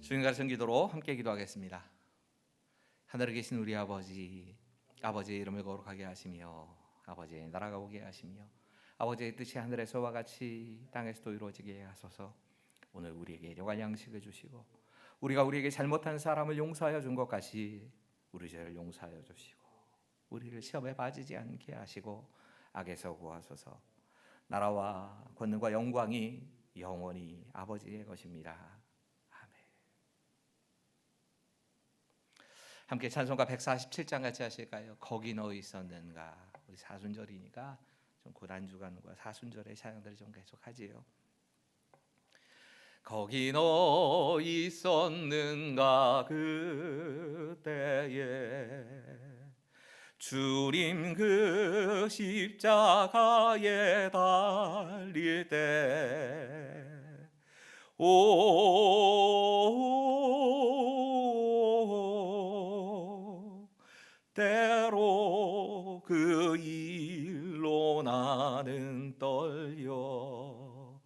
주님과 성기도로 함께 기도하겠습니다. 하늘에 계신 우리 아버지, 아버지의 이름을 거룩하게 하시며 아버지의 나라가 오게 하시며 아버지의 뜻이 하늘에서와 같이 땅에서도 이루어지게 하소서. 오늘 우리에게 일용할 양식을 주시고 우리가 우리에게 잘못한 사람을 용서하여 준 것 같이 우리 죄를 용서하여 주시고 우리를 시험에 빠지지 않게 하시고 악에서 구하소서. 나라와 권능과 영광이 영원히 아버지의 것입니다. 함께 찬송가 147장 같이 하실까요? 거기 너 있었는가. 우리 사순절이니까 좀 고단주간과 사순절의 찬양들을 좀 계속하지요. 거기 너 있었는가 그때에 주님 그 십자가에 달릴 때 때로 그 일로 나는 떨려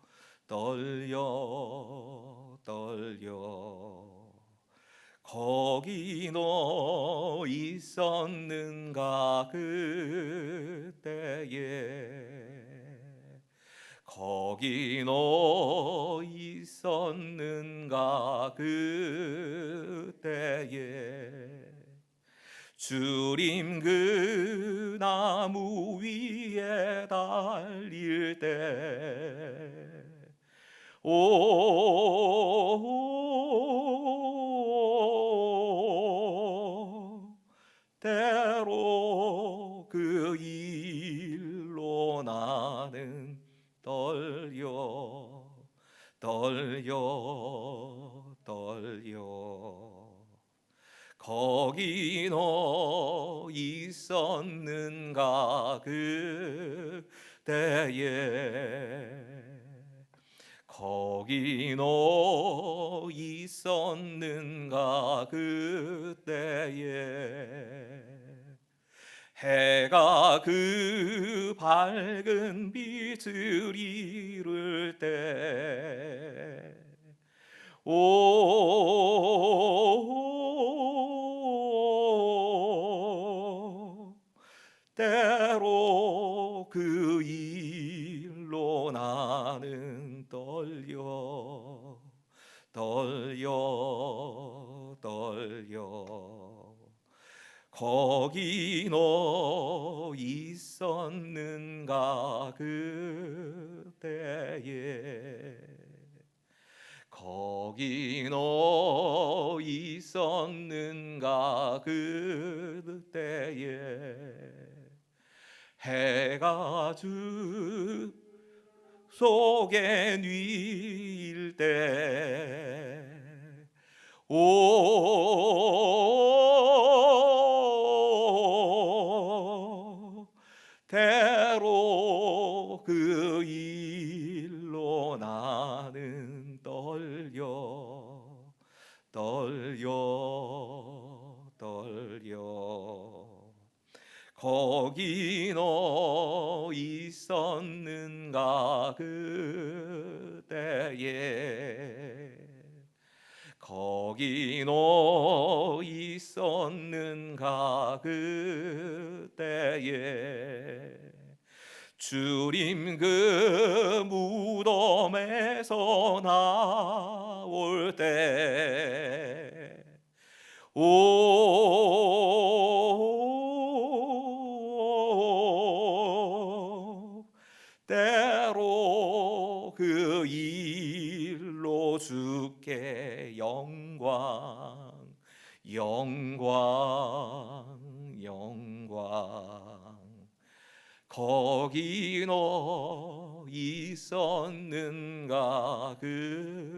거기 너 있었는가 그때에 거기 너 있었는가 그때에 주님 그 나무 위에 달릴 때 때로 그 일로 나는 떨려 거기 너 있었는가 그때에 거기 너 있었는가 그때에 해가 그 밝은 빛을 이룰 때 때로 그 일로 나는 떨려 거기 너 있었는가 그때에 거기 너 있었는가 그때에 해가 주 속에 뉘일 때 때로 그 일로 나는 떨려 거기 너 있었는가 그때에 거기 너 있었는가 그때에 주님 그 무덤에서 나올 때 때로 그 일로 주께 영광 거기 너 있었는가 그때에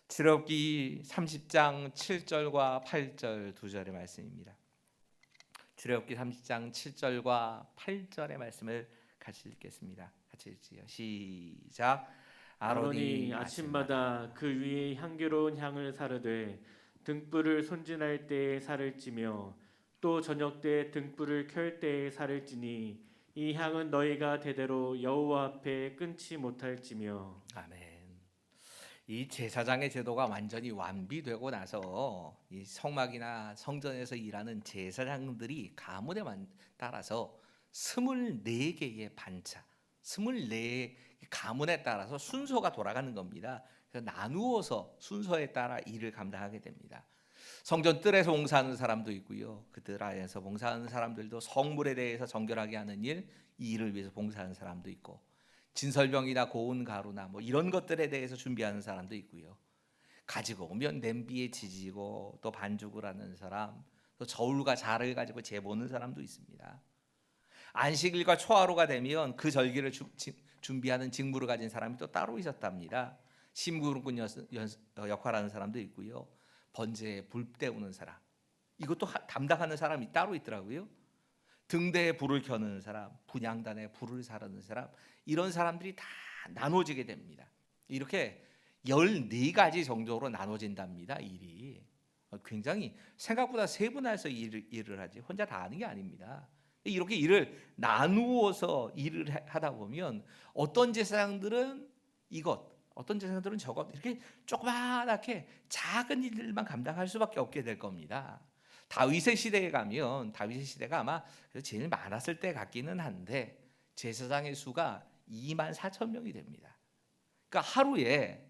출애굽기 30장 7절과 8절 두 절의 말씀입니다. 출애굽기 30장 7절과 8절의 말씀을 같이 읽겠습니다. 같이 읽지요. 시작. 아론이 아침마다 그 위에 향기로운 향을 사르되 등불을 손질할 때에 살을 찌며 또 저녁 때 등불을 켤 때에 살을 찌니 이 향은 너희가 대대로 여호와 앞에 끊지 못할지며. 아멘. 이 제사장의 제도가 완전히 완비되고 나서 이 성막이나 성전에서 일하는 제사장들이 가문에 따라서 24개의 반차, 24 가문에 따라서 순서가 돌아가는 겁니다. 그래서 나누어서 순서에 따라 일을 감당하게 됩니다. 성전 뜰에서 봉사하는 사람도 있고요. 그 뜰 안에서 봉사하는 사람들도 성물에 대해서 정결하게 하는 일, 이 일을 위해서 봉사하는 사람도 있고, 진설병이나 고운 가루나 뭐 이런 것들에 대해서 준비하는 사람도 있고요. 가지고 오면 냄비에 지지고 또 반죽을 하는 사람, 또 저울과 자를 가지고 재보는 사람도 있습니다. 안식일과 초하루가 되면 그 절기를 준비하는 직무를 가진 사람이 또 따로 있었답니다. 심부름꾼 역할하는 사람도 있고요. 번제에 불 때우는 사람, 이것도 담당하는 사람이 따로 있더라고요. 등대에 불을 켜는 사람, 분향단에 불을 사르는 사람, 이런 사람들이 다 나눠지게 됩니다. 이렇게 14가지 정도로 나눠진답니다. 일이 굉장히 생각보다 세분화해서 일을 하지 혼자 다 하는 게 아닙니다. 이렇게 일을 나누어서 일을 하다 보면 어떤 제사장들은 이것, 어떤 제사장들은 저것, 이렇게 조그맣게 작은 일들만 감당할 수밖에 없게 될 겁니다. 다윗의 시대에 가면 다윗의 시대가 아마 제일 많았을 때 같기는 한데 제사장의 수가 24,000명이 됩니다. 그러니까 하루에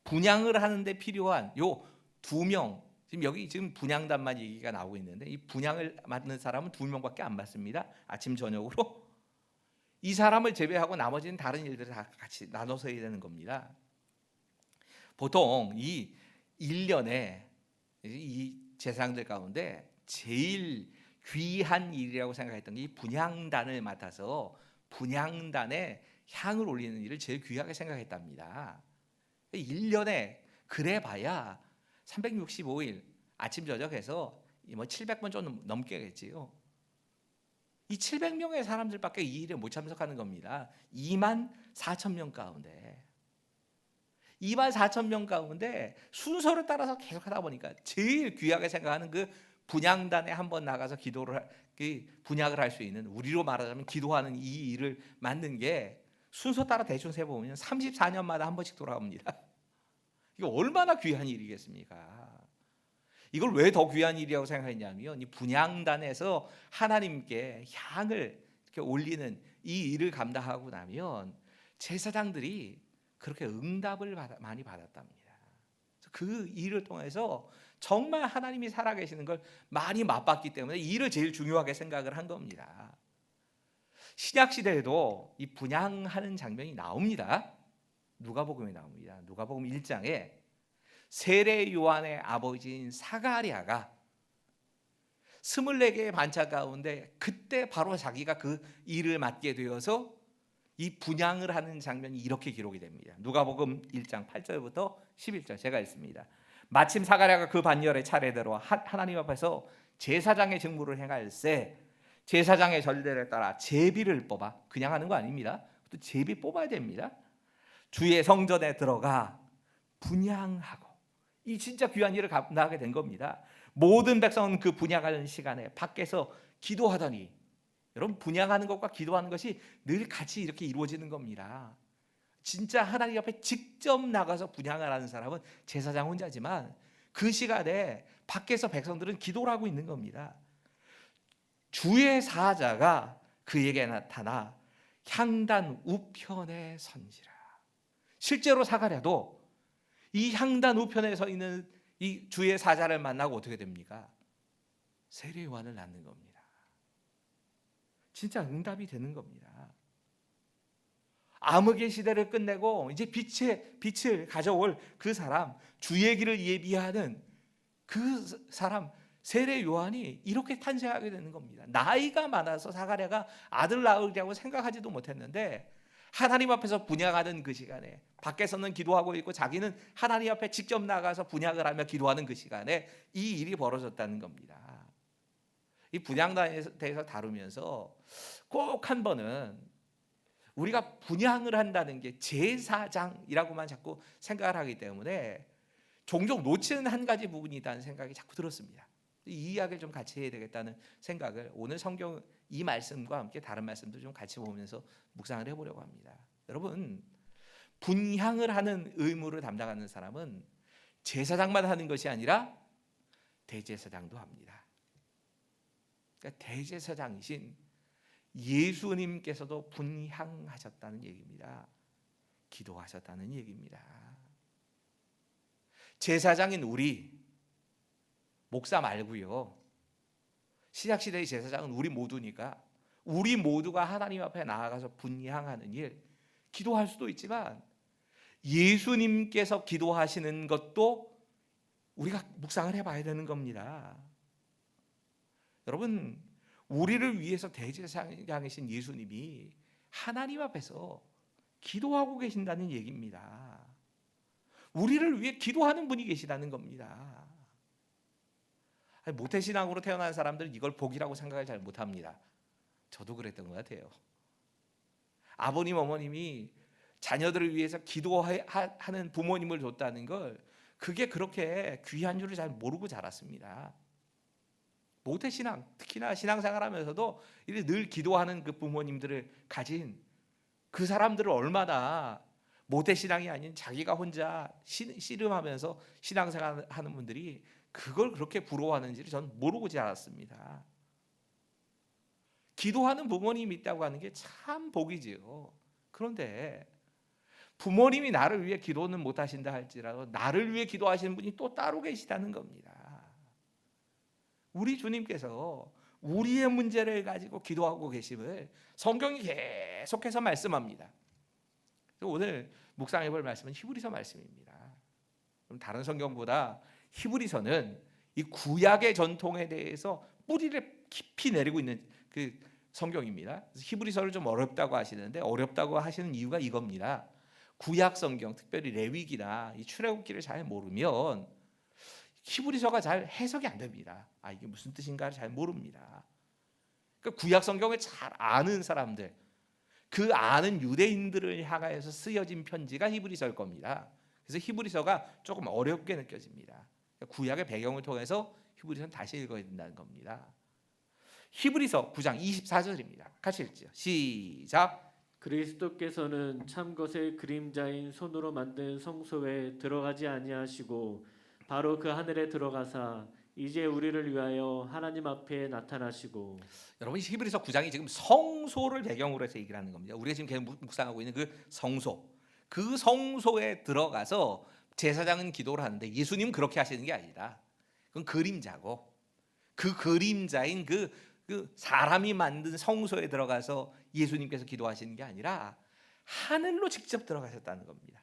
분향을 하는데 필요한 요 2명, 지금 여기 지금 분향단만 얘기가 나오고 있는데 이 분향을 맡는 사람은 2명밖에 안 맡습니다. 아침 저녁으로 이 사람을 제외하고 나머지는 다른 일들을 다 같이 나눠서 해야 되는 겁니다. 보통 이 1년에 이 제사장들 가운데 제일 귀한 일이라고 생각했던 게 이 분향단을 맡아서 분향단에 향을 올리는 일을 제일 귀하게 생각했답니다. 1년에 그래봐야 365일 아침 저녁해서 뭐 700번 좀 넘게겠지요. 이 700명의 사람들밖에 이 일에 못 참석하는 겁니다. 24,000명 가운데 24,000명 가운데 순서를 따라서 계속 하다 보니까 제일 귀하게 생각하는 그 분향단에 한번 나가서 분향을 할 수 있는, 우리로 말하자면 기도하는 이 일을 맡는 게 순서 따라 대충 세보면 34년마다 한 번씩 돌아옵니다. 이거 얼마나 귀한 일이겠습니까? 이걸 왜 더 귀한 일이라고 생각했냐면 이 분향단에서 하나님께 향을 이렇게 올리는 이 일을 감당하고 나면 제사장들이 그렇게 응답을 많이 받았답니다. 그 일을 통해서 정말 하나님이 살아계시는 걸 많이 맛봤기 때문에 이 일을 제일 중요하게 생각을 한 겁니다. 신약 시대에도 이 분향하는 장면이 나옵니다. 누가복음에 나옵니다. 누가복음 1장에 세례 요한의 아버지인 사가랴가 24개의 반차 가운데 그때 바로 자기가 그 일을 맡게 되어서 이 분향을 하는 장면이 이렇게 기록이 됩니다. 누가복음 1장 8절부터 11절 제가 읽습니다. 마침 사가랴가 그 반열에 차례대로 하나님 앞에서 제사장의 직무를 행할세 제사장의 전례를 따라 제비를 뽑아, 그냥 하는 거 아닙니다. 또 제비 뽑아야 됩니다. 주의 성전에 들어가 분향하고, 이 진짜 귀한 일을 감당하게 된 겁니다. 모든 백성은 그 분향하는 시간에 밖에서 기도하더니, 여러분 분향하는 것과 기도하는 것이 늘 같이 이렇게 이루어지는 겁니다. 진짜 하나님 앞에 직접 나가서 분향을 하는 사람은 제사장 혼자지만 그 시간에 밖에서 백성들은 기도를 하고 있는 겁니다. 주의 사자가 그에게 나타나 향단 우편에 선지라. 실제로 사가랴도 이 향단 우편에 서 있는 이 주의 사자를 만나고 어떻게 됩니까? 세례 요한을 낳는 겁니다. 진짜 응답이 되는 겁니다. 암흑의 시대를 끝내고 이제 빛을 가져올 그 사람, 주의 길을 예비하는 그 사람 세례 요한이 이렇게 탄생하게 되는 겁니다. 나이가 많아서 사가랴가 아들 낳으려고 생각하지도 못했는데 하나님 앞에서 분향하는 그 시간에, 밖에서는 기도하고 있고 자기는 하나님 앞에 직접 나가서 분향을 하며 기도하는 그 시간에 이 일이 벌어졌다는 겁니다. 이 분향단에 대해서 다루면서 꼭 한 번은 우리가 분향을 한다는 게 제사장이라고만 자꾸 생각을 하기 때문에 종종 놓치는 한 가지 부분이 있다는 생각이 자꾸 들었습니다. 이 이야기를 좀 같이 해야 되겠다는 생각을 오늘 성경 이 말씀과 함께 다른 말씀도 좀 같이 보면서 묵상을 해보려고 합니다. 여러분, 분향을 하는 의무를 담당하는 사람은 제사장만 하는 것이 아니라 대제사장도 합니다. 그러니까 대제사장이신 예수님께서도 분향하셨다는 얘기입니다. 기도하셨다는 얘기입니다. 제사장인 우리, 목사 말고요, 신약시대의 제사장은 우리 모두니까 우리 모두가 하나님 앞에 나아가서 분향하는 일, 기도할 수도 있지만 예수님께서 기도하시는 것도 우리가 묵상을 해봐야 되는 겁니다. 여러분, 우리를 위해서 대제사장이신 예수님이 하나님 앞에서 기도하고 계신다는 얘기입니다. 우리를 위해 기도하는 분이 계시다는 겁니다. 모태신앙으로 태어난 사람들은 이걸 복이라고 생각을 잘 못합니다. 저도 그랬던 것 같아요. 아버님 어머님이 자녀들을 위해서 기도하는 부모님을 뒀다는 걸, 그게 그렇게 귀한 줄을 잘 모르고 자랐습니다. 모태신앙, 특히나 신앙생활하면서도 늘 기도하는 그 부모님들을 가진 그 사람들을 얼마나 모태신앙이 아닌 자기가 혼자 씨름하면서 신앙생활하는 분들이 그걸 그렇게 부러워하는지를 저는 모르고 자랐습니다. 기도하는 부모님이 있다고 하는 게 참 복이지요. 그런데 부모님이 나를 위해 기도는 못하신다 할지라도 나를 위해 기도하시는 분이 또 따로 계시다는 겁니다. 우리 주님께서 우리의 문제를 가지고 기도하고 계심을 성경이 계속해서 말씀합니다. 오늘 묵상해 볼 말씀은 히브리서 말씀입니다. 다른 성경보다 히브리서는 이 구약의 전통에 대해서 뿌리를 깊이 내리고 있는 그 성경입니다. 그래서 히브리서를 좀 어렵다고 하시는데, 어렵다고 하시는 이유가 이겁니다. 구약 성경, 특별히 레위기나 이 출애굽기를 잘 모르면 히브리서가 잘 해석이 안 됩니다. 이게 무슨 뜻인가를 잘 모릅니다. 그러니까 구약 성경을 잘 아는 사람들, 그 아는 유대인들을 향하여서 쓰여진 편지가 히브리서일 겁니다. 그래서 히브리서가 조금 어렵게 느껴집니다. 구약의 배경을 통해서 히브리서는 다시 읽어야 된다는 겁니다. 히브리서 9장 24절입니다. 같이 읽죠. 시작. 그리스도께서는 참 것의 그림자인 손으로 만든 성소에 들어가지 아니하시고 바로 그 하늘에 들어가사 이제 우리를 위하여 하나님 앞에 나타나시고. 여러분, 히브리서 9장이 지금 성소를 배경으로 해서 얘기를 하는 겁니다. 우리가 지금 계속 묵상하고 있는 그 성소, 그 성소에 들어가서 제사장은 기도를 하는데 예수님은 그렇게 하시는 게 아니라 그건 그림자고, 그 그림자인 그 사람이 만든 성소에 들어가서 예수님께서 기도하시는 게 아니라 하늘로 직접 들어가셨다는 겁니다.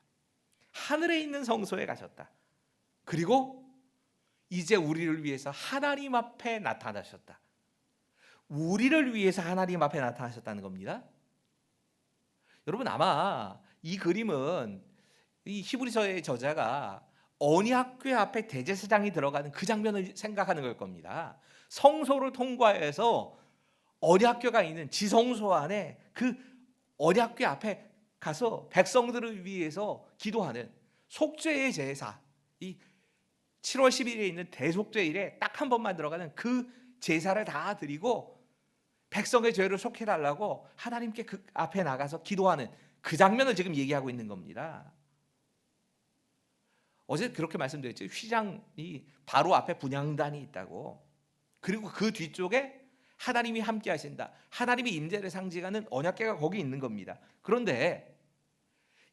하늘에 있는 성소에 가셨다. 그리고 이제 우리를 위해서 하나님 앞에 나타나셨다. 우리를 위해서 하나님 앞에 나타나셨다는 겁니다. 여러분, 아마 이 그림은 이 히브리서의 저자가 언약궤 앞에 대제사장이 들어가는 그 장면을 생각하는 걸 겁니다. 성소를 통과해서 언약궤가 있는 지성소 안에 그 언약궤 앞에 가서 백성들을 위해서 기도하는 속죄의 제사, 이 7월 10일에 있는 대속죄일에 딱 한 번만 들어가는 그 제사를 다 드리고 백성의 죄를 속해달라고 하나님께 그 앞에 나가서 기도하는 그 장면을 지금 얘기하고 있는 겁니다. 어제 그렇게 말씀드렸죠. 휘장이 바로 앞에 분향단이 있다고. 그리고 그 뒤쪽에 하나님이 함께 하신다, 하나님의 임재를 상징하는 언약궤가 거기 있는 겁니다. 그런데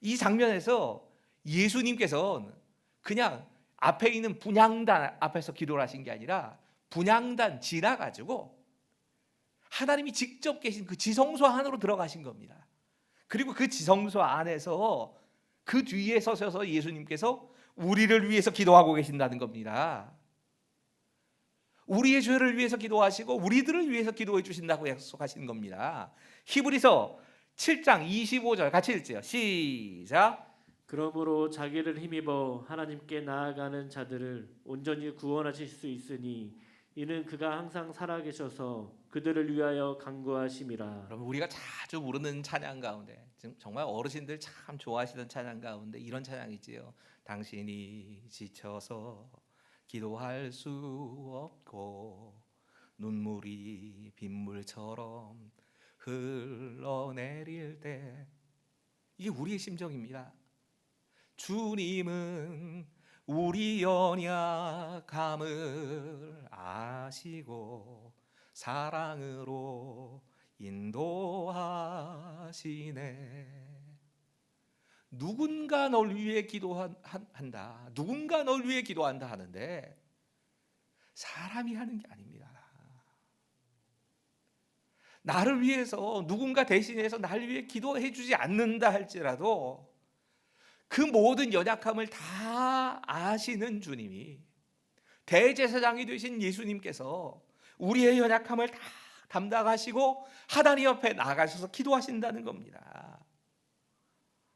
이 장면에서 예수님께서는 그냥 앞에 있는 분향단 앞에서 기도를 하신 게 아니라 분향단 지나가지고 하나님이 직접 계신 그 지성소 안으로 들어가신 겁니다. 그리고 그 지성소 안에서 그 뒤에 서셔서 예수님께서 우리를 위해서 기도하고 계신다는 겁니다. 우리의 죄를 위해서 기도하시고 우리들을 위해서 기도해 주신다고 약속하시는 겁니다. 히브리서 7장 25절 같이 읽죠. 시작. 그러므로 자기를 힘입어 하나님께 나아가는 자들을 온전히 구원하실 수 있으니 이는 그가 항상 살아계셔서 그들을 위하여 간구하심이라. 여러분, 우리가 자주 부르는 찬양 가운데, 정말 어르신들 참 좋아하시던 찬양 가운데 이런 찬양이 있지요. 당신이 지쳐서 기도할 수 없고 눈물이 빗물처럼 흘러내릴 때, 이게 우리의 심정입니다. 주님은 우리 연약함을 아시고 사랑으로 인도하시네. 누군가 널 위해 기도한다, 누군가 널 위해 기도한다 하는데 사람이 하는 게 아닙니다. 나를 위해서 누군가 대신해서 나를 위해 기도해 주지 않는다 할지라도 그 모든 연약함을 다 아시는 주님이, 대제사장이 되신 예수님께서 우리의 연약함을 다 담당하시고 하나님 앞에 나가셔서 기도하신다는 겁니다.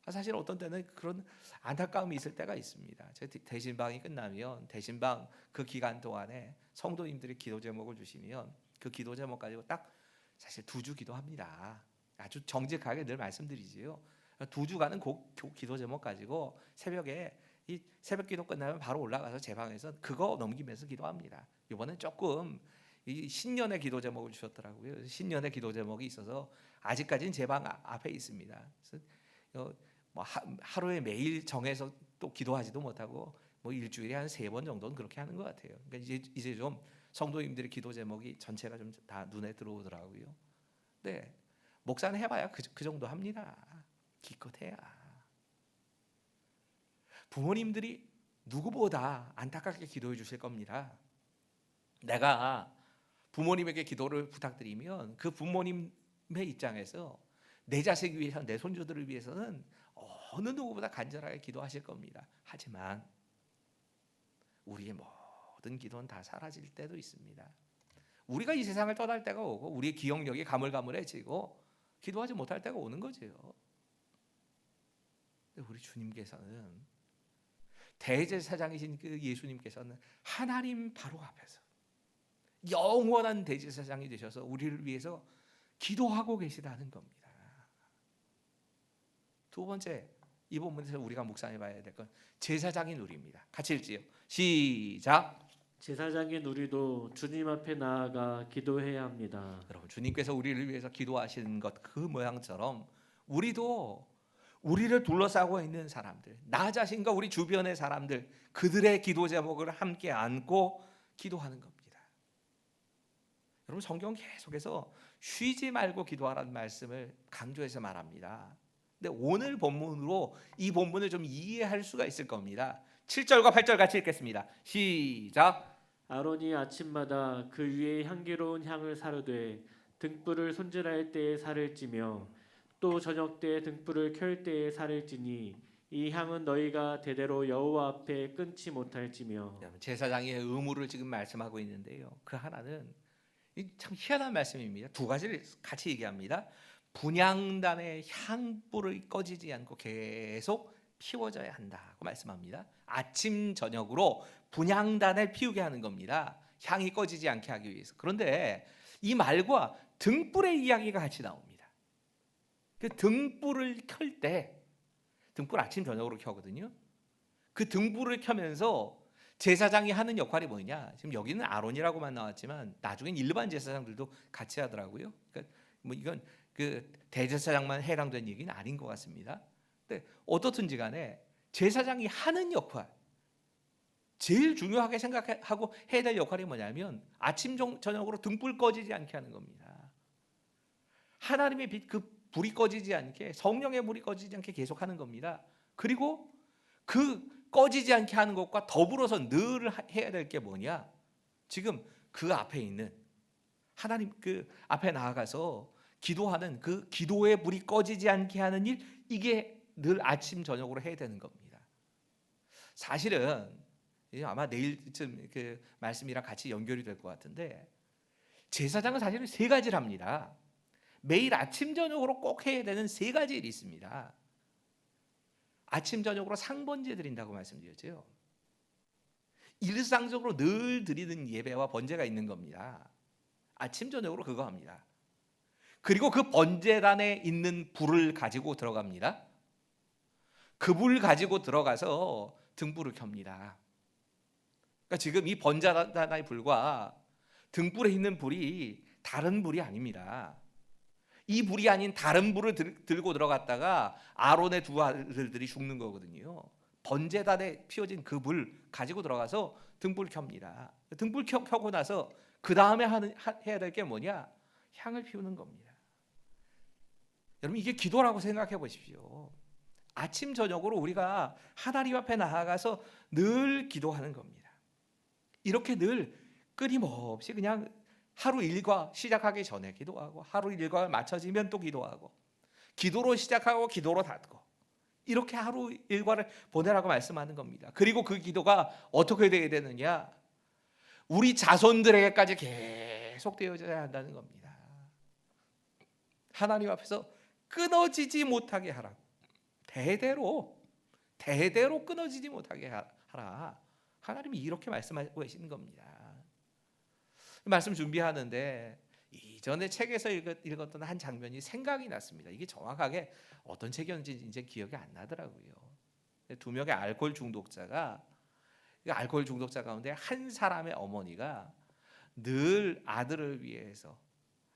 사실 어떤 때는 그런 안타까움이 있을 때가 있습니다. 제 대신방이 끝나면 대신방 그 기간 동안에 성도님들이 기도 제목을 주시면 그 기도 제목 가지고 딱 사실 2주 기도합니다. 아주 정직하게 늘 말씀드리지요. 2주간은 그 기도 제목 가지고 새벽에 이 새벽 기도 끝나면 바로 올라가서 제 방에서 그거 넘기면서 기도합니다. 이번엔 조금 이 신년의 기도 제목을 주셨더라고요. 신년의 기도 제목이 있어서 아직까지는 제 방 앞에 있습니다. 그래서 뭐 하루에 매일 정해서 또 기도하지도 못하고 뭐 일주일에 한 3번 정도는 그렇게 하는 것 같아요. 그러니까 이제 좀 성도님들의 기도 제목이 전체가 좀 다 눈에 들어오더라고요. 네, 목사는 해봐야 그 정도 합니다. 기껏해야. 부모님들이 누구보다 안타깝게 기도해 주실 겁니다. 내가 부모님에게 기도를 부탁드리면 그 부모님의 입장에서 내 자식 위해서, 내 손주들을 위해서는 어느 누구보다 간절하게 기도하실 겁니다. 하지만 우리의 모든 기도는 다 사라질 때도 있습니다. 우리가 이 세상을 떠날 때가 오고 우리의 기억력이 가물가물해지고 기도하지 못할 때가 오는 거죠. 우리 주님께서는, 대제사장이신 그 예수님께서는 하나님 바로 앞에서 영원한 대제사장이 되셔서 우리를 위해서 기도하고 계시다는 겁니다. 2번째, 이 본문에서 우리가 묵상해 봐야 될 건 제사장인 우리입니다. 같이 읽지요. 시작. 제사장인 우리도 주님 앞에 나아가 기도해야 합니다. 여러분, 주님께서 우리를 위해서 기도하시는 것 그 모양처럼 우리도 우리를 둘러싸고 있는 사람들, 나 자신과 우리 주변의 사람들, 그들의 기도 제목을 함께 안고 기도하는 겁니다. 여러분, 성경 계속해서 쉬지 말고 기도하라는 말씀을 강조해서 말합니다. 근데 오늘 본문으로 이 본문을 좀 이해할 수가 있을 겁니다. 7절과 8절 같이 읽겠습니다. 시작. 아론이 아침마다 그 위에 향기로운 향을 사르되 등불을 손질할 때에 살을 찌며 또 저녁 때 등불을 켤 때에 살을 찌니 이 향은 너희가 대대로 여호와 앞에 끊지 못할지며. 제사장의 의무를 지금 말씀하고 있는데요. 그 하나는 참 희한한 말씀입니다. 2가지를 같이 얘기합니다. 분향단의 향불을 꺼지지 않고 계속 피워져야 한다고 말씀합니다. 아침 저녁으로 분향단을 피우게 하는 겁니다. 향이 꺼지지 않게 하기 위해서. 그런데 이 말과 등불의 이야기가 같이 나옵니다. 그 등불을 켤 때, 등불 아침 저녁으로 켜거든요. 그 등불을 켜면서 제사장이 하는 역할이 뭐냐? 지금 여기는 아론이라고만 나왔지만 나중엔 일반 제사장들도 같이 하더라고요. 그러니까 뭐 이건 그 대제사장만 해당된 얘기는 아닌 것 같습니다. 근데 어떻든지 간에 제사장이 하는 역할, 제일 중요하게 생각하고 해야 될 역할이 뭐냐면 아침 저녁으로 등불 꺼지지 않게 하는 겁니다. 하나님의 빛, 그 불이 꺼지지 않게, 성령의 불이 꺼지지 않게 계속 하는 겁니다. 그리고 그 꺼지지 않게 하는 것과 더불어서 늘 해야 될 게 뭐냐? 지금 그 앞에 있는 하나님 그 앞에 나아가서 기도하는 그 기도의 불이 꺼지지 않게 하는 일, 이게 늘 아침 저녁으로 해야 되는 겁니다. 사실은 아마 내일쯤 그 말씀이랑 같이 연결이 될 것 같은데, 제사장은 사실은 3가지를 합니다. 매일 아침 저녁으로 꼭 해야 되는 3가지 일이 있습니다. 아침 저녁으로 상번제 드린다고 말씀드렸죠. 일상적으로 늘 드리는 예배와 번제가 있는 겁니다. 아침 저녁으로 그거 합니다. 그리고 그 번제단에 있는 불을 가지고 들어갑니다. 그 불 가지고 들어가서 등불을 켭니다. 그러니까 지금 이 번제단의 불과 등불에 있는 불이 다른 불이 아닙니다. 이 불이 아닌 다른 불을 들고 들어갔다가 아론의 두 아들들이 죽는 거거든요. 번제단에 피워진 그 불 가지고 들어가서 등불 켭니다. 등불 켜고 나서 그 다음에 해야 될 게 뭐냐? 향을 피우는 겁니다. 여러분, 이게 기도라고 생각해 보십시오. 아침 저녁으로 우리가 하나님 앞에 나아가서 늘 기도하는 겁니다. 이렇게 늘 끊임없이 그냥 하루 일과 시작하기 전에 기도하고, 하루 일과 맞춰지면 또 기도하고, 기도로 시작하고 기도로 닫고, 이렇게 하루 일과를 보내라고 말씀하는 겁니다. 그리고 그 기도가 어떻게 되어야 되느냐? 우리 자손들에게까지 계속 되어져야 한다는 겁니다. 하나님 앞에서 끊어지지 못하게 하라고. 대대로 끊어지지 못하게 하라. 하나님이 이렇게 말씀하고 계시는 겁니다. 말씀 준비하는데 이전에 책에서 읽었던 한 장면이 생각이 났습니다. 이게 정확하게 어떤 책이었는지 이제 기억이 안 나더라고요. 두 명의 알코올 중독자 가운데 한 사람의 어머니가 늘 아들을 위해서,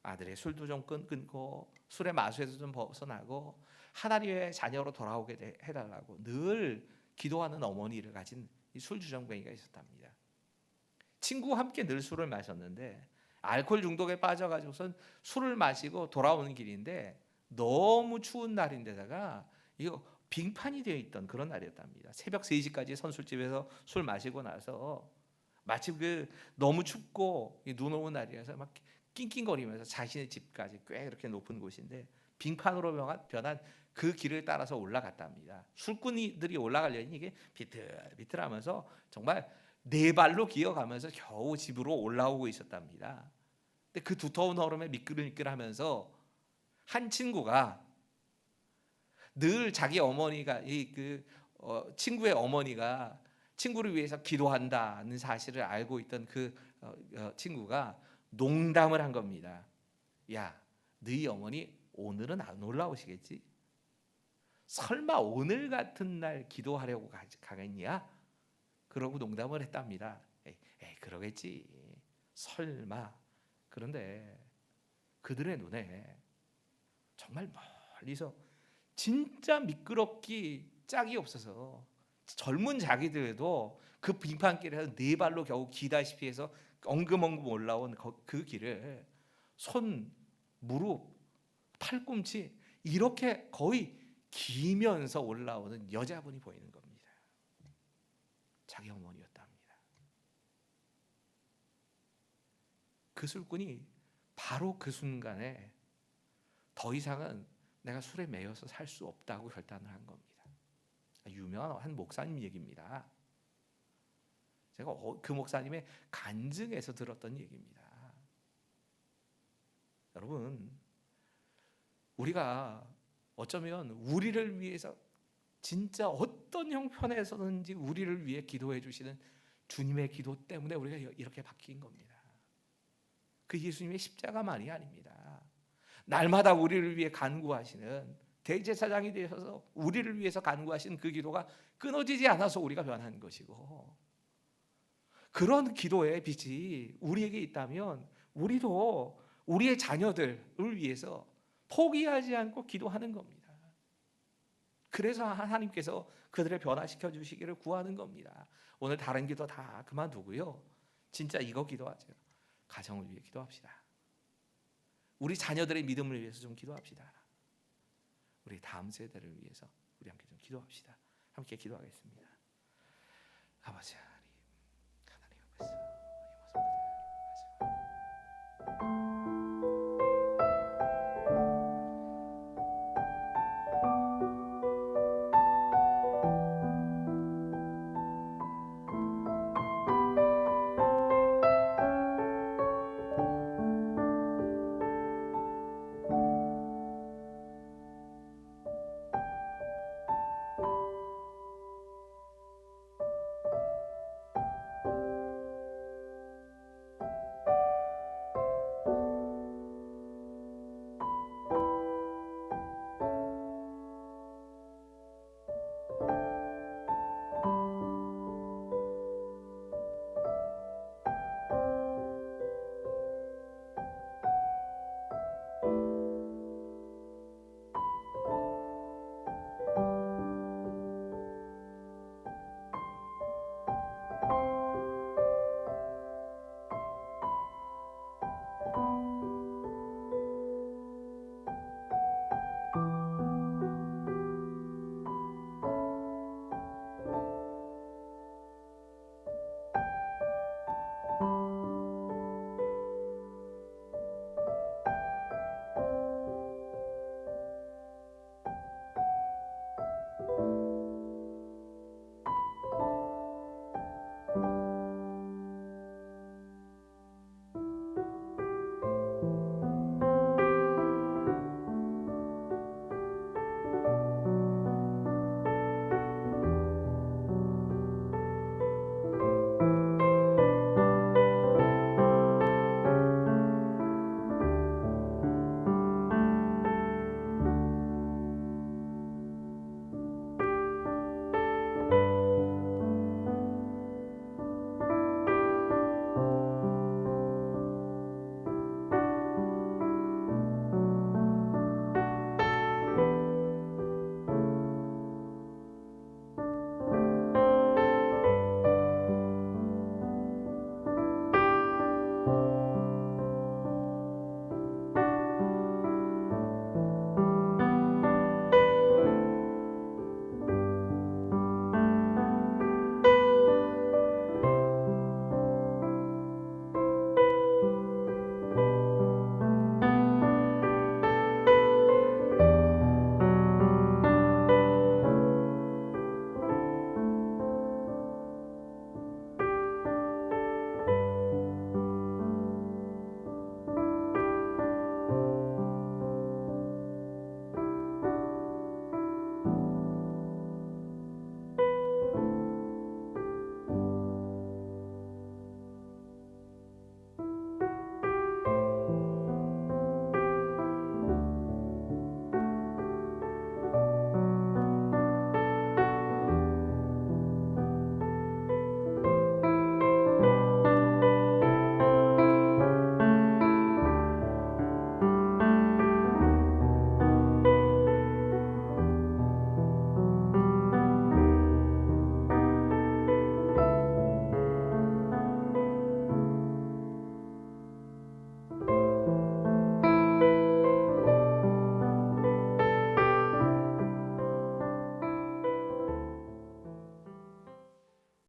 아들의 술도 좀 끊고 술의 마수에서 좀 벗어나고 하나님의 자녀로 돌아오게 해달라고 늘 기도하는 어머니를 가진 이 술주정뱅이가 있었답니다. 친구와 함께 늘 술을 마셨는데 알코올 중독에 빠져가지고선 술을 마시고 돌아오는 길인데 너무 추운 날인데다가 이거 빙판이 되어 있던 그런 날이었답니다. 새벽 3시까지 선술집에서 술 마시고 나서 마침 그 너무 춥고 눈 오는 날이라서 막 낑낑거리면서 자신의 집까지 꽤 이렇게 높은 곳인데 빙판으로 변한 그 길을 따라서 올라갔답니다. 술꾼이들이 올라가려니 이게 비틀비틀하면서 정말 네 발로 기어가면서 겨우 집으로 올라오고 있었답니다. 근데 그 두터운 얼음에 미끌미끌하면서 한 친구가 늘 자기 어머니가 친구의 어머니가 친구를 위해서 기도한다는 사실을 알고 있던 그 친구가 농담을 한 겁니다. 야, 너희 어머니 오늘은 안 올라오시겠지? 설마 오늘 같은 날 기도하려고 가겠냐? 그러고 농담을 했답니다. 에이, 그러겠지. 설마. 그런데 그들의 눈에 정말 멀리서 진짜 미끄럽기 짝이 없어서 젊은 자기들도 그 빙판길에서 네 발로 겨우 기다시피 해서 엉금엉금 올라온 그 길을 손, 무릎, 팔꿈치 이렇게 거의 기면서 올라오는 여자분이 보이는 겁니다. 자기 어머니였답니다. 그 술꾼이 바로 그 순간에 더 이상은 내가 술에 매여서 살 수 없다고 결단을 한 겁니다. 유명한 한 목사님 얘기입니다. 제가 그 목사님의 간증에서 들었던 얘기입니다. 여러분, 우리가 어쩌면 우리를 위해서 진짜 어떤 형편에서든지 우리를 위해 기도해 주시는 주님의 기도 때문에 우리가 이렇게 바뀐 겁니다. 그 예수님의 십자가만이 아닙니다. 날마다 우리를 위해 간구하시는 대제사장이 되셔서 우리를 위해서 간구하시는 그 기도가 끊어지지 않아서 우리가 변한 것이고, 그런 기도의 빛이 우리에게 있다면 우리도 우리의 자녀들을 위해서 포기하지 않고 기도하는 겁니다. 그래서 하나님께서 그들을 변화시켜 주시기를 구하는 겁니다. 오늘 다른 기도 다 그만두고요, 진짜 이거 기도하죠. 가정을 위해 기도합시다. 우리 자녀들의 믿음을 위해서 좀 기도합시다. 우리 다음 세대를 위해서 우리 함께 좀 기도합시다. 함께 기도하겠습니다. 아버지 하나님 앞에서